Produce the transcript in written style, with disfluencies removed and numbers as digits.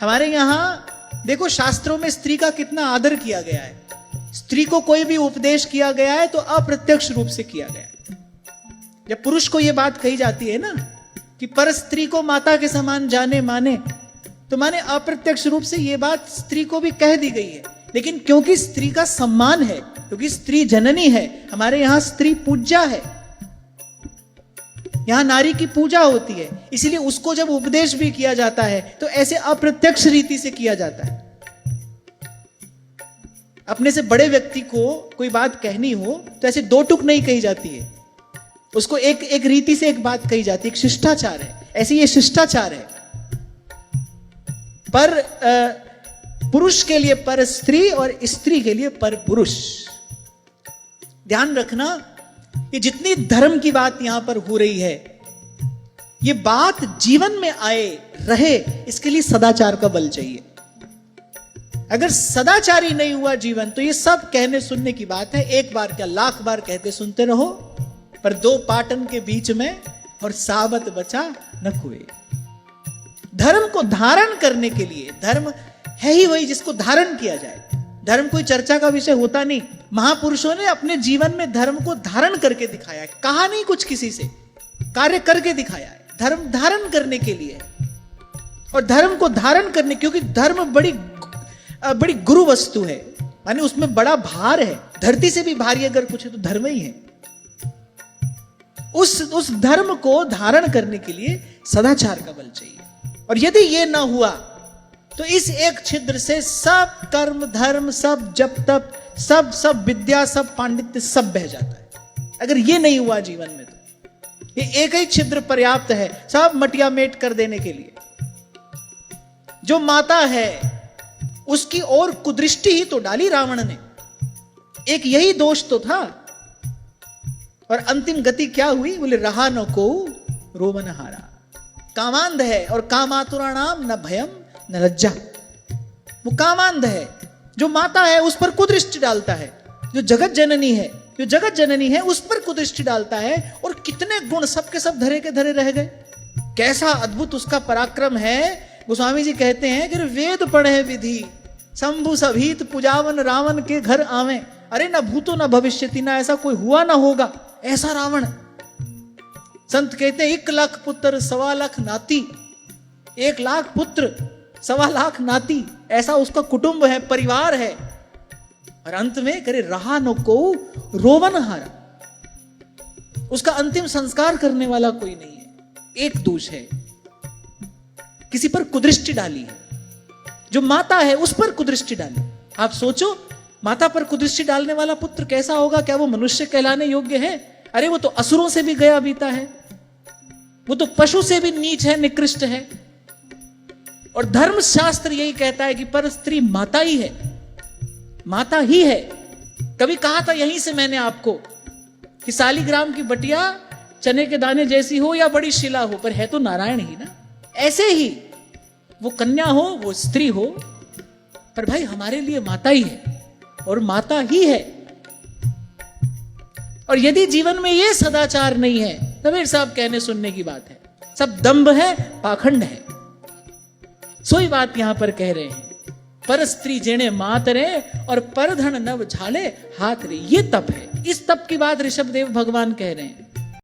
हमारे यहाँ देखो शास्त्रों में स्त्री का कितना आदर किया गया है। स्त्री को कोई भी उपदेश किया गया है तो अप्रत्यक्ष रूप से किया गया है। जब पुरुष को यह बात कही जाती है ना कि पर स्त्री को माता के समान जाने माने, तो माने अप्रत्यक्ष रूप से यह बात स्त्री को भी कह दी गई है। लेकिन क्योंकि स्त्री का सम्मान है, क्योंकि स्त्री जननी है, हमारे यहां स्त्री पूज्या है, यहां नारी की पूजा होती है, इसलिए उसको जब उपदेश भी किया जाता है तो ऐसे अप्रत्यक्ष रीति से किया जाता है। अपने से बड़े व्यक्ति को कोई बात कहनी हो तो ऐसे दो टुक नहीं कही जाती है, उसको एक रीति से एक बात कही जाती है, एक शिष्टाचार है। ऐसे ये शिष्टाचार है। पर पुरुष के लिए पर स्त्री और स्त्री के लिए पर पुरुष। ध्यान रखना, ये जितनी धर्म की बात यहां पर हो रही है, ये बात जीवन में आए रहे, इसके लिए सदाचार का बल चाहिए। अगर सदाचारी नहीं हुआ जीवन तो ये सब कहने सुनने की बात है। एक बार क्या लाख बार कहते सुनते रहो, पर दो पाटन के बीच में और साबत बचा न कुए। धर्म को धारण करने के लिए, धर्म है ही वही जिसको धारण किया जाए। धर्म कोई चर्चा का विषय होता नहीं। महापुरुषों ने अपने जीवन में धर्म को धारण करके दिखाया है, कहा नहीं कुछ किसी से, कार्य करके दिखाया है। धर्म धारण करने के लिए, और धर्म को धारण करने, क्योंकि धर्म बड़ी गुरु वस्तु है, माने उसमें बड़ा भार है। धरती से भी भारी अगर कुछ है तो धर्म ही है। उस धर्म को धारण करने के लिए सदाचार का बल चाहिए। और यदि ये ना हुआ तो इस एक छिद्र से सब कर्म धर्म, सब जप तप, सब विद्या, सब पांडित्य सब बह जाता है। अगर ये नहीं हुआ जीवन में तो ये एक ही छिद्र पर्याप्त है सब मटिया मेट कर देने के लिए। जो माता है उसकी ओर कुदृष्टि ही तो डाली रावण ने, एक यही दोष तो था। और अंतिम गति क्या हुई? बोले रहा न को रोवन हारा। कामांध है और कामातुरा नाम न भयम न लज्जा। वो कामांध है, जो माता है उस पर कुदृष्टि डालता है, जो जगत जननी है उस पर कुदृष्टि डालता है। और कितने गुण सबके सब धरे के धरे रह गए। कैसा अद्भुत उसका पराक्रम है। गोस्वामी जी कहते हैं कि वेद पढ़े विधि शंभु सभीत पुजावन रावण के घर आवे। अरे ना भूतो ना भविष्यति, ना ऐसा कोई हुआ ना होगा ऐसा रावण। संत कहते हैं 1 लाख पुत्र 1.25 लाख नाती, 1 लाख पुत्र 1.25 लाख नाती, ऐसा उसका कुटुंब है, परिवार है। और अंत में करे रहा न को रोवन हारा। उसका अंतिम संस्कार करने वाला कोई नहीं है। एक दोष है, किसी पर कुदृष्टि डाली है। जो माता है उस पर कुदृष्टि डाली। आप सोचो, माता पर कुदृष्टि डालने वाला पुत्र कैसा होगा? क्या वो मनुष्य कहलाने योग्य है? अरे वो तो असुरों से भी गया बीता है, वो तो पशु से भी नीच है, निकृष्ट है। और धर्मशास्त्र यही कहता है कि पर स्त्री माता ही है, माता ही है। कभी कहा था यहीं से मैंने आपको कि सालीग्राम की बटिया चने के दाने जैसी हो या बड़ी शिला हो, पर है तो नारायण ही ना। ऐसे ही वो कन्या हो, वो स्त्री हो, पर भाई हमारे लिए माता ही है और माता ही है। और यदि जीवन में ये सदाचार नहीं है, कबीर साहब कहने सुनने की बात है, सब दंभ है, पाखंड है। सोई बात यहां पर कह रहे हैं, पर स्त्री जेणे मात रे और परधन नव झाले हाथ रे। ये तप है। इस तप की बात ऋषभदेव भगवान कह रहे हैं।